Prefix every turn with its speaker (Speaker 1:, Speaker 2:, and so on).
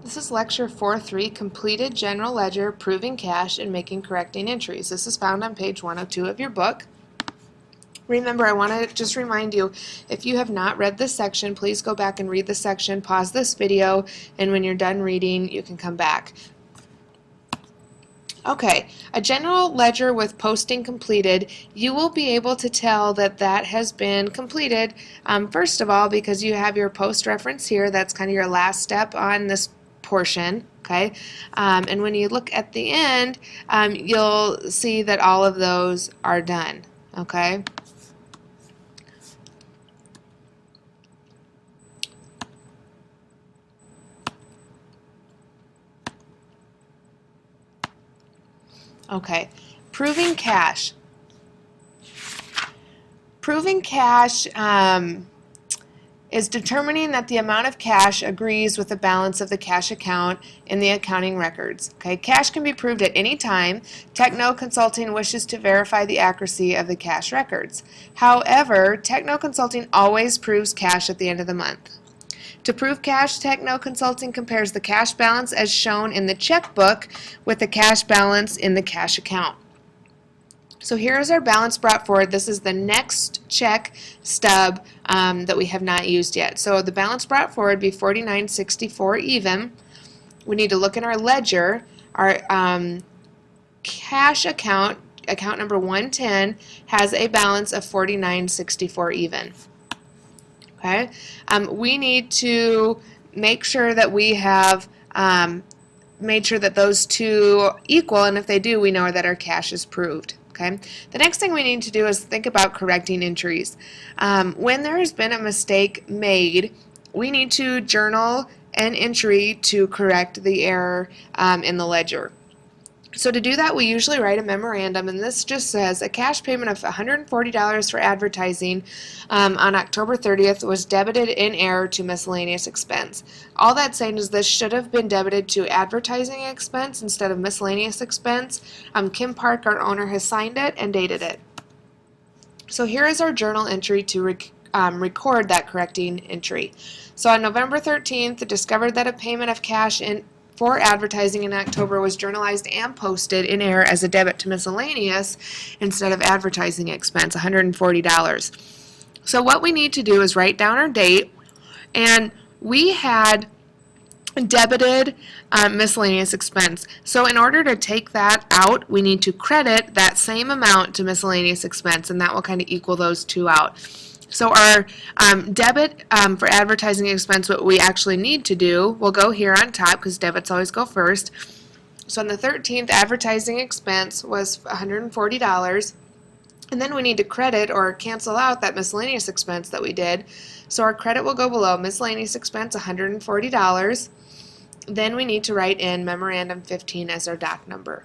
Speaker 1: This is lecture 4.3, Completed General Ledger, Proving Cash and Making Correcting Entries. This is found on page 102 of your book. Remember, I want to just remind you, if you have not read this section, please go back and read the section, pause this video, and when you're done reading, you can come back. Okay, a general ledger with posting completed, you will be able to tell that that has been completed, first of all, because you have your post reference here. That's kind of your last step on this portion. Okay, and when you look at the end, you'll see that all of those are done. Okay. Okay, proving cash. Proving cash is determining that the amount of cash agrees with the balance of the cash account in the accounting records. Okay, cash can be proved at any time. Techno Consulting wishes to verify the accuracy of the cash records. However, Techno Consulting always proves cash at the end of the month. To prove cash, Techno Consulting compares the cash balance as shown in the checkbook with the cash balance in the cash account. So here is our balance brought forward. This is the next check stub that we have not used yet. So the balance brought forward be $49.64 even. We need to look in our ledger. Our cash account, account number 110, has a balance of $49.64 even. Okay, we need to make sure that we have made sure that those two equal, and if they do, we know that our cash is proved. Okay, the next thing we need to do is think about correcting entries. When there has been a mistake made, we need to journal an entry to correct the error in the ledger. So to do that, we usually write a memorandum, and this just says a cash payment of $140 for advertising on October 30th was debited in error to miscellaneous expense. All that's saying is this should have been debited to advertising expense instead of miscellaneous expense. Kim Park, our owner, has signed it and dated it. So here is our journal entry to record that correcting entry. So on November 13th, discovered that a payment of cash for advertising in October was journalized and posted in error as a debit to miscellaneous instead of advertising expense, $140. So what we need to do is write down our date, and we had debited miscellaneous expense. So in order to take that out, we need to credit that same amount to miscellaneous expense, and that will kind of equal those two out. So our debit for advertising expense, what we actually need to do, will go here on top because debits always go first. So on the 13th, advertising expense was $140. And then we need to credit or cancel out that miscellaneous expense that we did. So our credit will go below miscellaneous expense, $140. Then we need to write in memorandum 15 as our doc number.